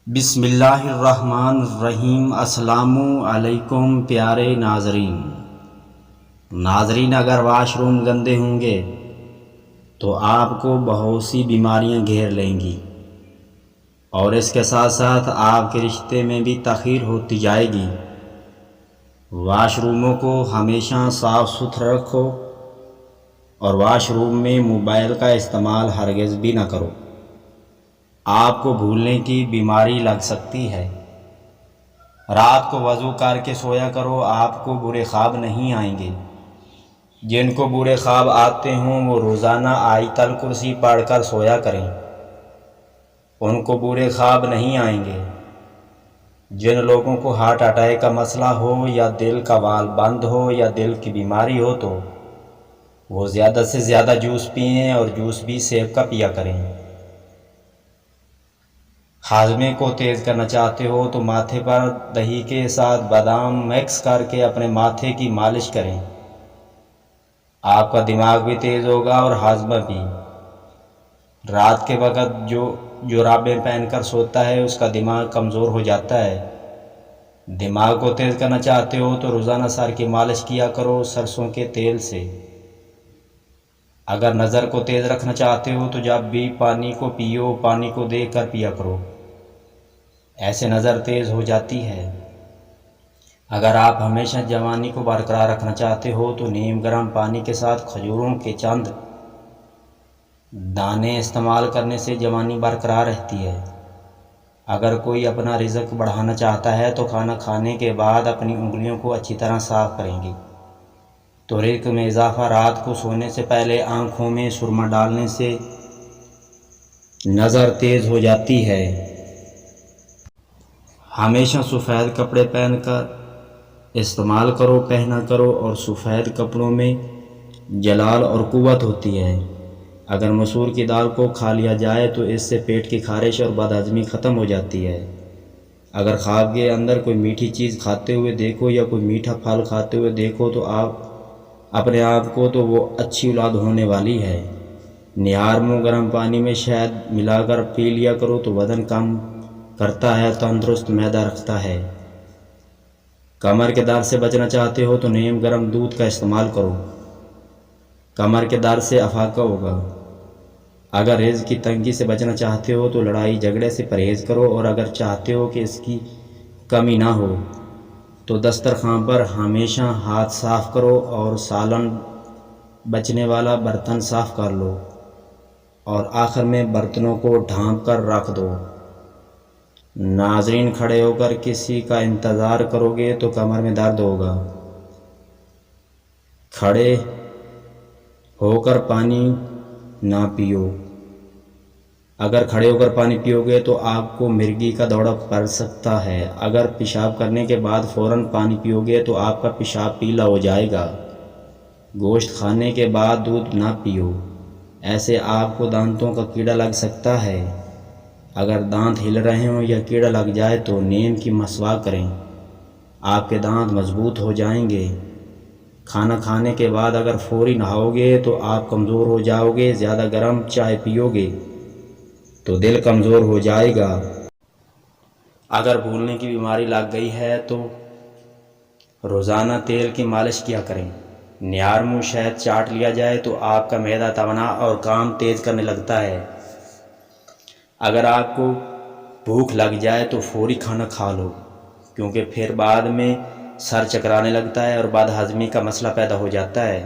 بسم اللہ الرحمن الرحیم۔ السلام علیکم پیارے ناظرین، اگر واش روم گندے ہوں گے تو آپ کو بہت سی بیماریاں گھیر لیں گی، اور اس کے ساتھ ساتھ آپ کے رشتے میں بھی تاخیر ہوتی جائے گی۔ واش روموں کو ہمیشہ صاف ستھرا رکھو، اور واش روم میں موبائل کا استعمال ہرگز بھی نہ کرو۔ آپ کو بھولنے کی بیماری لگ سکتی ہے۔ رات کو وضو کر کے سویا کرو، آپ کو برے خواب نہیں آئیں گے۔ جن کو برے خواب آتے ہوں وہ روزانہ آیت الکرسی پڑھ کر سویا کریں، ان کو برے خواب نہیں آئیں گے۔ جن لوگوں کو ہارٹ اٹیک کا مسئلہ ہو، یا دل کا وال بند ہو، یا دل کی بیماری ہو تو وہ زیادہ سے زیادہ جوس پئیں، اور جوس بھی سیب کا پیا کریں۔ ہاضمے کو تیز کرنا چاہتے ہو تو ماتھے پر دہی کے ساتھ بادام مکس کر کے اپنے ماتھے کی مالش کریں۔ آپ کا دماغ بھی تیز ہوگا اور ہاضمہ بھی۔ رات کے وقت جو جرابیں پہن کر سوتا ہے اس کا دماغ کمزور ہو جاتا ہے۔ دماغ کو تیز کرنا چاہتے ہو تو روزانہ سر کی مالش کیا کرو سرسوں کے تیل سے۔ اگر نظر کو تیز رکھنا چاہتے ہو تو جب بھی پانی کو پیو، پانی کو دیکھ کر پیا کرو، ایسے نظر تیز ہو جاتی ہے۔ اگر آپ ہمیشہ جوانی کو برقرار رکھنا چاہتے ہو تو نیم گرم پانی کے ساتھ کھجوروں کے چند دانے استعمال کرنے سے جوانی برقرار رہتی ہے۔ اگر کوئی اپنا رزق بڑھانا چاہتا ہے تو کھانا کھانے کے بعد اپنی انگلیوں کو اچھی طرح صاف کریں گے تو رزق میں اضافہ۔ رات کو سونے سے پہلے آنکھوں میں سرما ڈالنے سے نظر تیز ہو جاتی ہے۔ ہمیشہ سفید کپڑے پہن کر استعمال پہنا کرو، اور سفید کپڑوں میں جلال اور قوت ہوتی ہے۔ اگر مسور کی دال کو کھا لیا جائے تو اس سے پیٹ کی خارش اور بد ہضمی ختم ہو جاتی ہے۔ اگر خواب کے اندر کوئی میٹھی چیز کھاتے ہوئے دیکھو یا کوئی میٹھا پھل کھاتے ہوئے دیکھو تو اپنے آپ کو تو وہ اچھی اولاد ہونے والی ہے۔ نہار منہ گرم پانی میں شہد ملا کر پی لیا کرو تو وزن کم کرتا ہے، تندرست معدہ رکھتا ہے۔ کمر کے درد سے بچنا چاہتے ہو تو نیم گرم دودھ کا استعمال کرو، کمر کے درد سے افاقہ ہوگا۔ اگر رزق کی تنگی سے بچنا چاہتے ہو تو لڑائی جھگڑے سے پرہیز کرو، اور اگر چاہتے ہو کہ اس کی کمی نہ ہو تو دسترخوان پر ہمیشہ ہاتھ صاف کرو، اور سالن بچنے والا برتن صاف کر لو، اور آخر میں برتنوں کو ڈھانپ کر رکھ دو۔ ناظرین، کھڑے ہو کر کسی کا انتظار کرو گے تو کمر میں درد ہوگا۔ کھڑے ہو کر پانی نہ پیو۔ اگر کھڑے ہو کر پانی پیو گے تو آپ کو مرگی کا دورہ پڑ سکتا ہے۔ اگر پیشاب کرنے کے بعد فوراً پانی پیو گے تو آپ کا پیشاب پیلا ہو جائے گا۔ گوشت کھانے کے بعد دودھ نہ پیو، ایسے آپ کو دانتوں کا کیڑا لگ سکتا ہے۔ اگر دانت ہل رہے ہوں یا کیڑا لگ جائے تو نیم کی مسواک کریں، آپ کے دانت مضبوط ہو جائیں گے۔ کھانا کھانے کے بعد اگر فوری نہاؤ گے تو آپ کمزور ہو جاؤ گے۔ زیادہ گرم چائے پیو گے تو دل کمزور ہو جائے گا۔ اگر بھولنے کی بیماری لگ گئی ہے تو روزانہ تیل کی مالش کیا کریں۔ نہار منہ شہد چاٹ لیا جائے تو آپ کا معدہ توانا اور کام تیز کرنے لگتا ہے۔ اگر آپ کو بھوک لگ جائے تو فوری کھانا کھا لو، کیونکہ پھر بعد میں سر چکرانے لگتا ہے اور بد ہضمی کا مسئلہ پیدا ہو جاتا ہے۔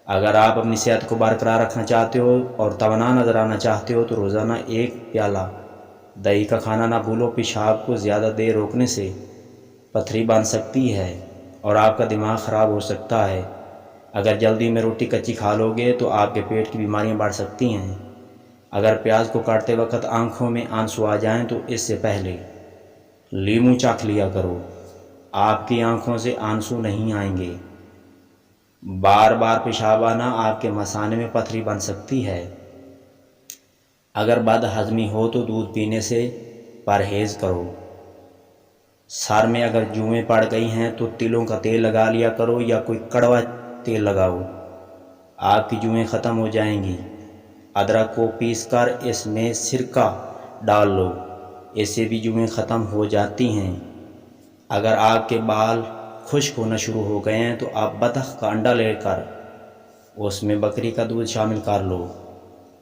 اگر آپ اپنی صحت کو برقرار رکھنا چاہتے ہو اور توانا نظر آنا چاہتے ہو تو روزانہ 1 پیالہ دہی کا کھانا نہ بھولو۔ پیشاب کو زیادہ دیر روکنے سے پتھری بن سکتی ہے اور آپ کا دماغ خراب ہو سکتا ہے۔ اگر جلدی میں روٹی کچی کھا لو گے تو آپ کے پیٹ کی بیماریاں بڑھ سکتی ہیں۔ اگر پیاز کو کاٹتے وقت آنکھوں میں آنسو آ جائیں تو اس سے پہلے لیموں چکھ لیا کرو، آپ کی آنکھوں سے آنسو نہیں آئیں گے۔ بار بار پیشاب آنا آپ کے مثانے میں پتھری بن سکتی ہے۔ اگر بد ہضمی ہو تو دودھ پینے سے پرہیز کرو۔ سر میں اگر جوئیں پڑ گئی ہیں تو تلوں کا تیل لگا لیا کرو یا کوئی کڑوا تیل لگاؤ، آپ کی جوئیں ختم ہو جائیں گی۔ ادرک کو پیس کر اس میں سرکہ ڈال لو، اس سے بھی جوئیں ختم ہو جاتی ہیں۔ اگر آپ کے بال خشک ہونا شروع ہو گئے ہیں تو آپ بطخ کا انڈا لے کر اس میں بکری کا دودھ شامل کر لو،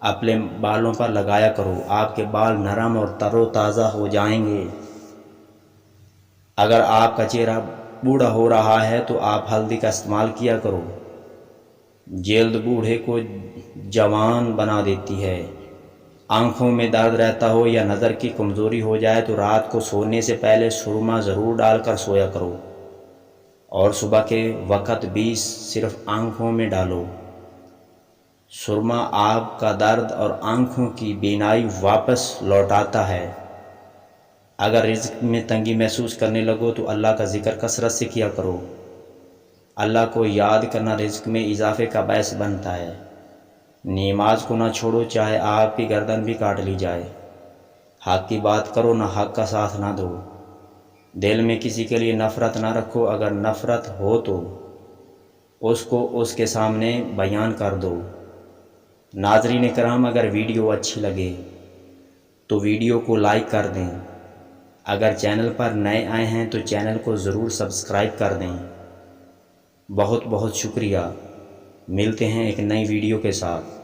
اپنے بالوں پر لگایا کرو، آپ کے بال نرم اور تر و تازہ ہو جائیں گے۔ اگر آپ کا چہرہ بوڑھا ہو رہا ہے تو آپ ہلدی کا استعمال کیا کرو، جلد بوڑھے کو جوان بنا دیتی ہے۔ آنکھوں میں درد رہتا ہو یا نظر کی کمزوری ہو جائے تو رات کو سونے سے پہلے سرما ضرور ڈال کر سویا کرو، اور صبح کے وقت بھی صرف آنکھوں میں ڈالو۔ سرما آپ کا درد اور آنکھوں کی بینائی واپس لوٹاتا ہے۔ اگر رزق میں تنگی محسوس کرنے لگو تو اللہ کا ذکر کثرت سے کیا کرو۔ اللہ کو یاد کرنا رزق میں اضافے کا باعث بنتا ہے۔ نماز کو نہ چھوڑو چاہے آپ کی گردن بھی کاٹ لی جائے۔ حق کی بات کرو، نہ حق کا ساتھ نہ دو۔ دل میں کسی کے لیے نفرت نہ رکھو، اگر نفرت ہو تو اس کو اس کے سامنے بیان کر دو۔ ناظرین کرام، اگر ویڈیو اچھی لگے تو ویڈیو کو لائک کر دیں۔ اگر چینل پر نئے آئے ہیں تو چینل کو ضرور سبسکرائب کر دیں۔ بہت بہت شکریہ۔ ملتے ہیں ایک نئی ویڈیو کے ساتھ۔